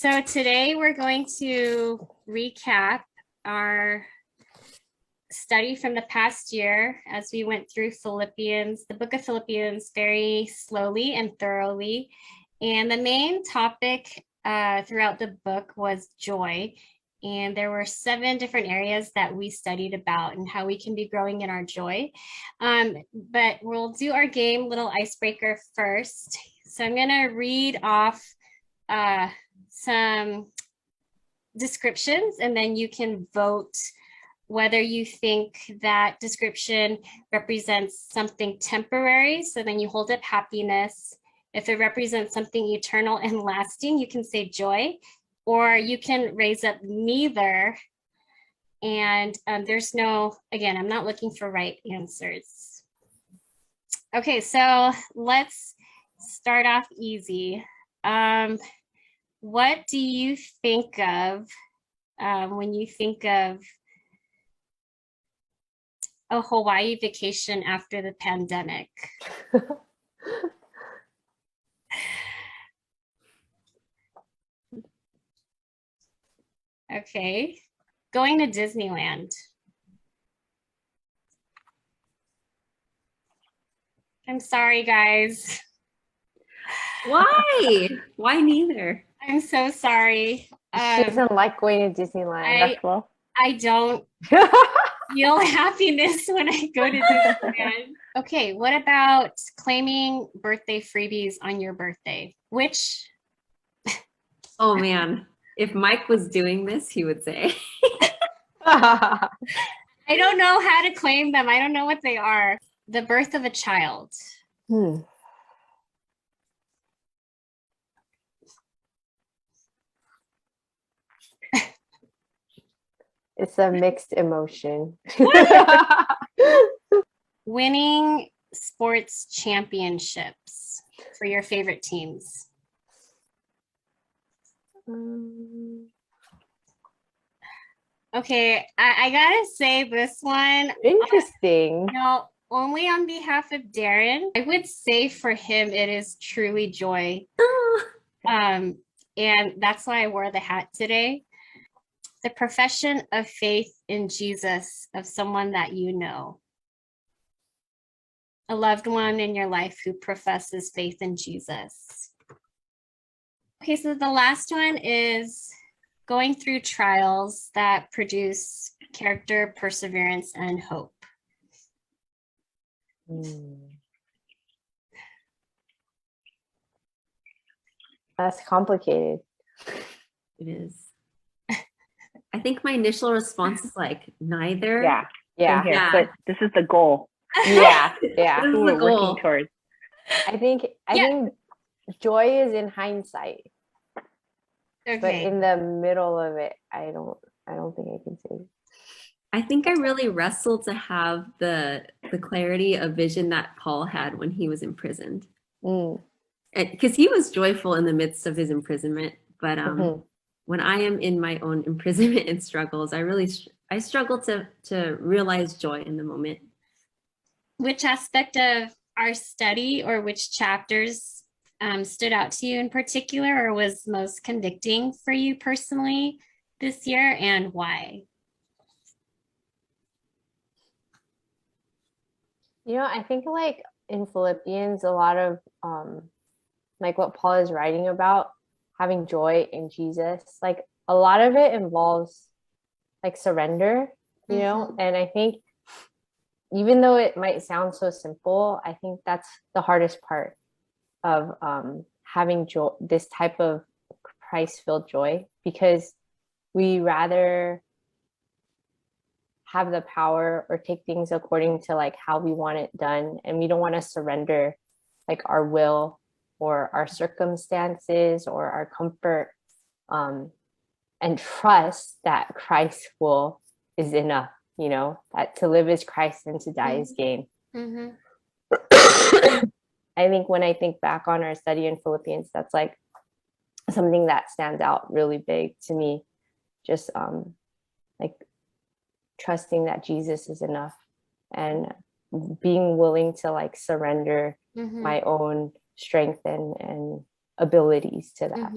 So today we're going to recap our study from the past year as we went through Philippians, the book of Philippians, very slowly and thoroughly. And the main topic throughout the book was joy. And there were 7 different areas that we studied about and how we can be growing in our joy. But we'll do our game little icebreaker first. So I'm going to read off some descriptions, and then you can vote whether you think that description represents something temporary. So then you hold up happiness. If it represents something eternal and lasting, you can say joy, or you can raise up neither. And there's no, again, I'm not looking for right answers. Okay, so let's start off easy. What do you think of when you think of a Hawaii vacation after the pandemic? Okay, going to Disneyland. I'm sorry, guys. Why? Why neither? I'm so sorry. She doesn't like going to Disneyland. That's well. I don't feel happiness when I go to Disneyland. Okay, what about claiming birthday freebies on your birthday? Which? Oh man, if Mike was doing this, he would say. I don't know how to claim them. I don't know what they are. The birth of a child. It's a mixed emotion. Winning sports championships for your favorite teams. Okay, I gotta say this one. Interesting. No, only on behalf of Darren. I would say for him it is truly joy. And that's why I wore the hat today. The profession of faith in Jesus of someone that you know. A loved one in your life who professes faith in Jesus. Okay, so the last one is going through trials that produce character, perseverance, and hope. That's complicated. It is. I think my initial response is like neither. Yeah. But this is the goal. Yeah. This is Who the we're goal. working towards. I think joy is in hindsight. Okay. But in the middle of it, I don't think I can say. I think I really wrestled to have the clarity of vision that Paul had when he was imprisoned. Because he was joyful in the midst of his imprisonment, but when I am in my own imprisonment and struggles, I struggle to realize joy in the moment. Which aspect of our study or which chapters stood out to you in particular, or was most convicting for you personally this year, and why? I think like in Philippians, a lot of like what Paul is writing about, having joy in Jesus, like a lot of it involves like surrender, and I think even though it might sound so simple, I think that's the hardest part of having joy, this type of Christ-filled joy, because we rather have the power or take things according to like how we want it done, and we don't want to surrender like our will or our circumstances or our comfort, and trust that Christ is enough, that to live is Christ and to die is gain. I think when I think back on our study in Philippians, that's like something that stands out really big to me. Just like trusting that Jesus is enough and being willing to like surrender my own strength and abilities to that.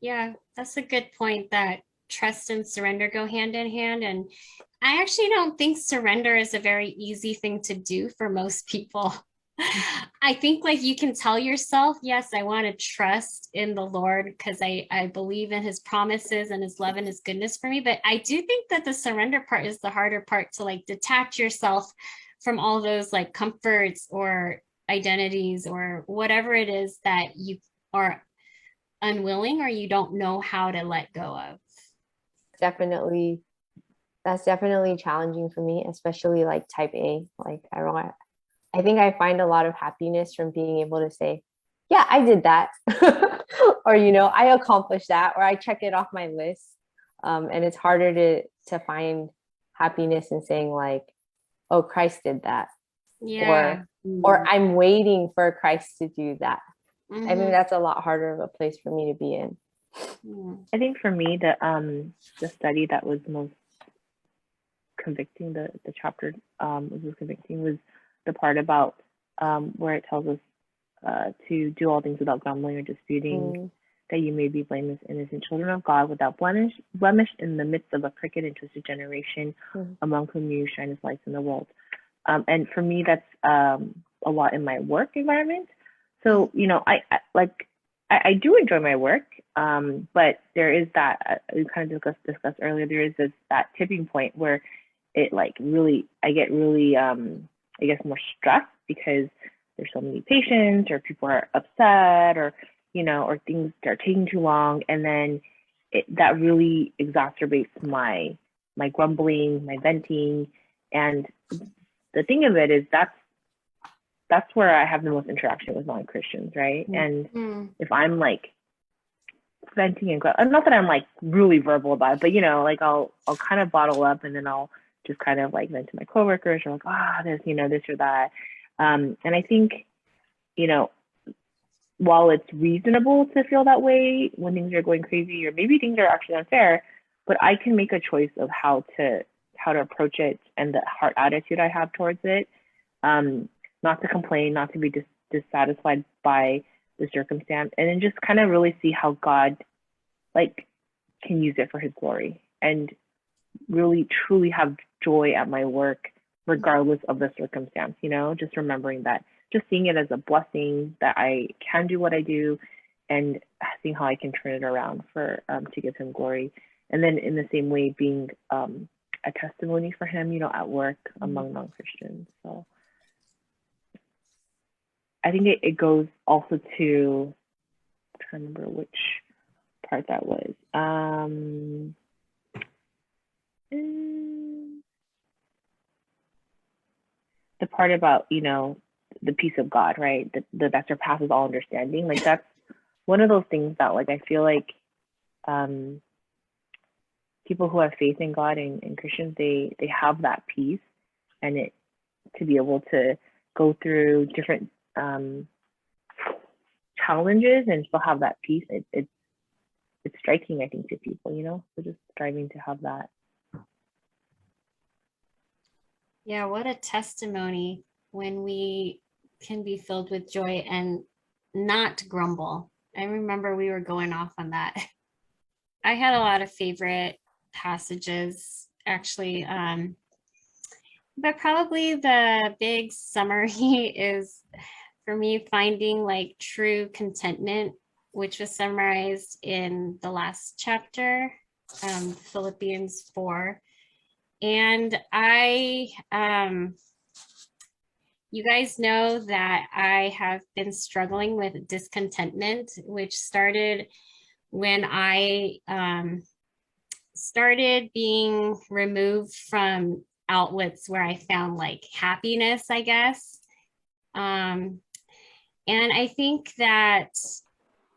Yeah, that's a good point that trust and surrender go hand in hand. And I actually don't think surrender is a very easy thing to do for most people. I think like you can tell yourself, yes, I want to trust in the Lord because I believe in his promises and his love and his goodness for me. But I do think that the surrender part is the harder part, to like detach yourself from all those like comforts or identities or whatever it is that you are unwilling or you don't know how to let go of. Definitely, that's definitely challenging for me, especially like type A. Like I think I find a lot of happiness from being able to say, yeah, I did that. Or, I accomplished that, or I check it off my list. And it's harder to find happiness in saying like, oh, Christ did that. Yeah. Or I'm waiting for Christ to do that. Mm-hmm. I think that's a lot harder of a place for me to be in. I think for me, the study that was most convicting, the chapter was most convicting, was the part about where it tells us to do all things without grumbling or disputing, that you may be blameless, innocent children of God, without blemish in the midst of a crooked and twisted generation, among whom you shine as lights in the world. And for me, that's a lot in my work environment. So, I do enjoy my work, but there is that, we kind of discussed earlier, there is that tipping point where it like really, I get really, I guess, more stressed because there's so many patients or people are upset or, or things are taking too long. And then that really exacerbates my grumbling, my venting. And the thing of it is that's where I have the most interaction with non-Christians, right? And if I'm like venting and not that I'm like really verbal about it, but like I'll kind of bottle up and then I'll just kind of like vent to my coworkers or like, this, this or that. And I think, while it's reasonable to feel that way when things are going crazy or maybe things are actually unfair, but I can make a choice of how to approach it and the heart attitude I have towards it. Not to complain, not to be dissatisfied by the circumstance, and then just kind of really see how God like can use it for his glory and really truly have joy at my work regardless of the circumstance, just remembering that, just seeing it as a blessing that I can do what I do and seeing how I can turn it around for to give him glory. And then in the same way being a testimony for him, at work among non-Christians. So I think it goes also to, I'm trying to remember which part that was. The part about, the peace of God, right? That surpasses all understanding. Like that's one of those things that like I feel like people who have faith in God and Christians, they have that peace, and it to be able to go through different challenges and still have that peace. It's striking, I think, to people, so just striving to have that. Yeah, what a testimony when we can be filled with joy and not grumble. I remember we were going off on that. I had a lot of favorite passages, actually. But probably the big summary is for me finding like true contentment, which was summarized in the last chapter, Philippians 4. And you guys know that I have been struggling with discontentment, which started when I started being removed from outlets where I found like happiness, I guess. And I think that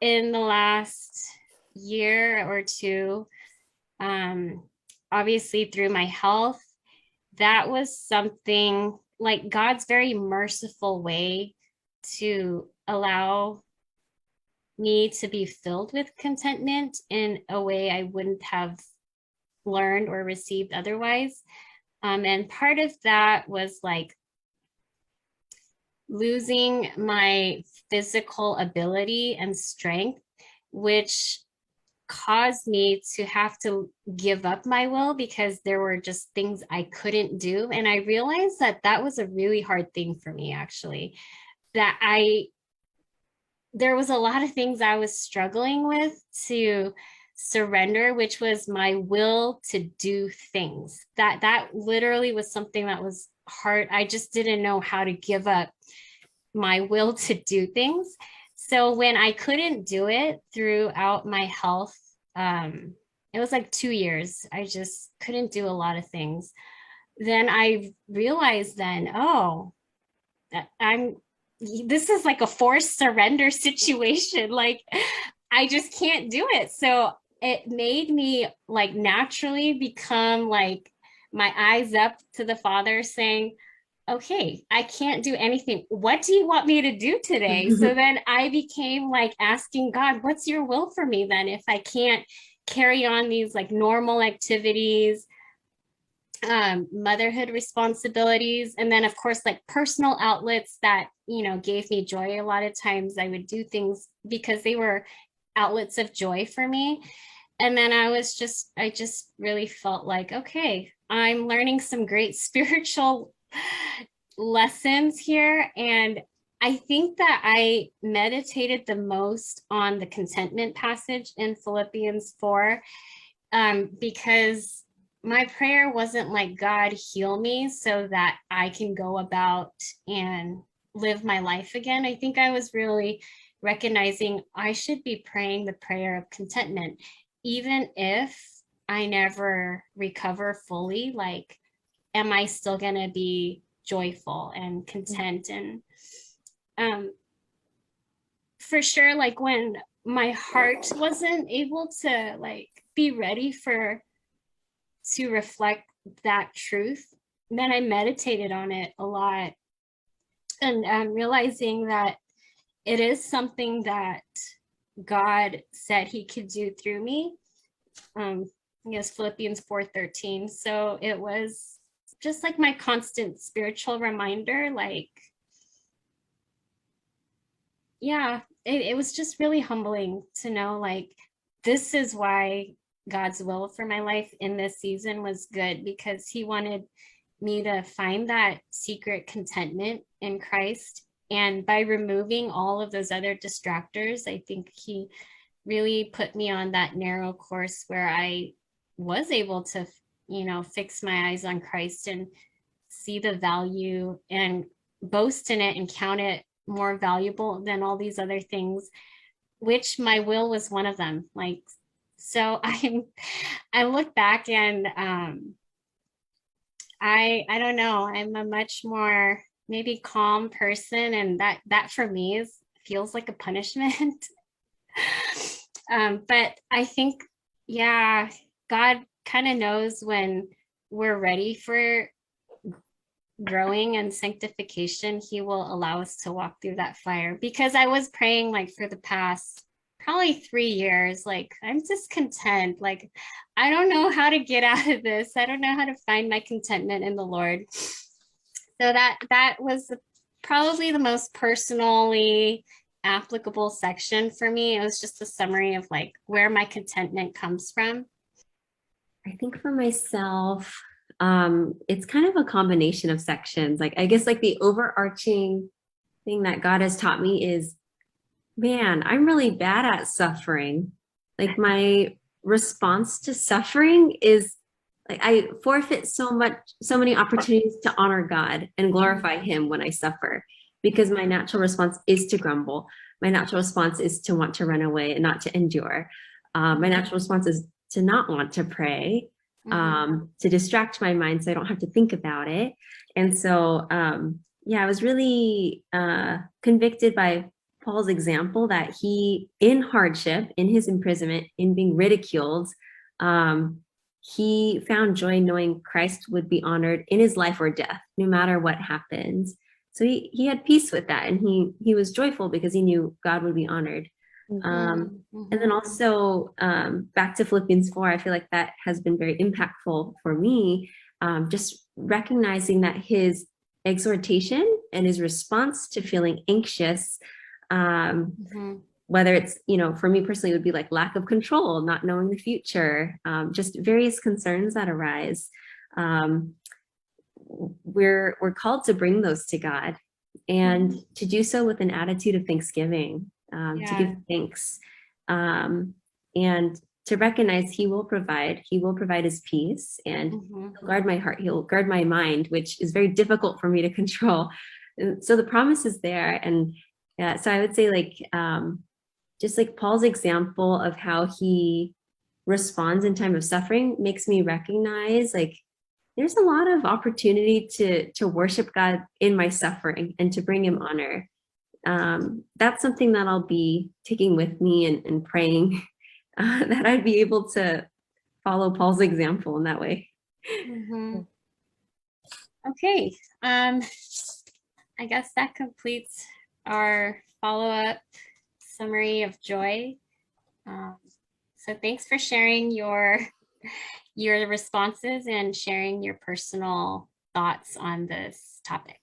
in the last year or two, obviously through my health, that was something like God's very merciful way to allow me to be filled with contentment in a way I wouldn't have learned or received otherwise. And part of that was like losing my physical ability and strength, which caused me to have to give up my will because there were just things I couldn't do. And I realized that that was a really hard thing for me, actually, that there was a lot of things I was struggling with to surrender, which was my will to do things. That literally was something that was hard. I just didn't know how to give up my will to do things. So when I couldn't do it throughout my health, it was like 2 years. I just couldn't do a lot of things. Then I realized oh, that this is like a forced surrender situation. Like, I just can't do it. So it made me like naturally become like my eyes up to the Father saying, okay, I can't do anything. What do you want me to do today? So then I became like asking God, what's your will for me then if I can't carry on these like normal activities, motherhood responsibilities, and then of course like personal outlets that gave me joy. A lot of times I would do things because they were outlets of joy for me. And then I just really felt like, okay, I'm learning some great spiritual lessons here. And I think that I meditated the most on the contentment passage in Philippians 4, because my prayer wasn't like, God, heal me so that I can go about and live my life again. I think I was really recognizing I should be praying the prayer of contentment, even if I never recover fully. Like, am I still going to be joyful and content? And for sure, like when my heart wasn't able to like be ready to reflect that truth, then I meditated on it a lot, and realizing that it is something that God said he could do through me. Yes, Philippians 4:13. So it was just like my constant spiritual reminder, like, yeah, it was just really humbling to know, like, this is why God's will for my life in this season was good, because he wanted me to find that secret contentment in Christ. And by removing all of those other distractors, I think he really put me on that narrow course where I was able to, fix my eyes on Christ and see the value and boast in it and count it more valuable than all these other things, which my will was one of them. Like, so I look back and I don't know, I'm a much more maybe calm person, and that for me feels like a punishment. But I think, yeah, God kind of knows when we're ready for growing and sanctification. He will allow us to walk through that fire, because I was praying like for the past probably 3 years, like, I'm discontent. Like, I don't know how to get out of this. I don't know how to find my contentment in the Lord. So that was probably the most personally applicable section for me. It was just a summary of like where my contentment comes from. I think for myself, it's kind of a combination of sections. Like, I guess like the overarching thing that God has taught me is, man, I'm really bad at suffering. Like, my response to suffering is like, I forfeit so many opportunities to honor God and glorify him when I suffer, because my natural response is to grumble. My natural response is to want to run away and not to endure. My natural response is to not want to pray, to distract my mind so I don't have to think about it. And so, I was really convicted by Paul's example that he, in hardship, in his imprisonment, in being ridiculed, he found joy knowing Christ would be honored in his life or death, no matter what happens. So he had peace with that, and he was joyful because he knew God would be honored. And then also back to Philippians 4, I feel like that has been very impactful for me, just recognizing that his exhortation and his response to feeling anxious whether it's, you know, for me personally, it would be like lack of control, not knowing the future, just various concerns that arise. We're called to bring those to God, and to do so with an attitude of thanksgiving, to give thanks, and to recognize He will provide His peace, and He'll guard my heart, He'll guard my mind, which is very difficult for me to control. And so the promise is there. And so I would say, like, just like Paul's example of how he responds in time of suffering makes me recognize, like, there's a lot of opportunity to worship God in my suffering and to bring Him honor. That's something that I'll be taking with me and praying that I'd be able to follow Paul's example in that way. Okay. I guess that completes our follow-up summary of joy. So thanks for sharing your responses and sharing your personal thoughts on this topic.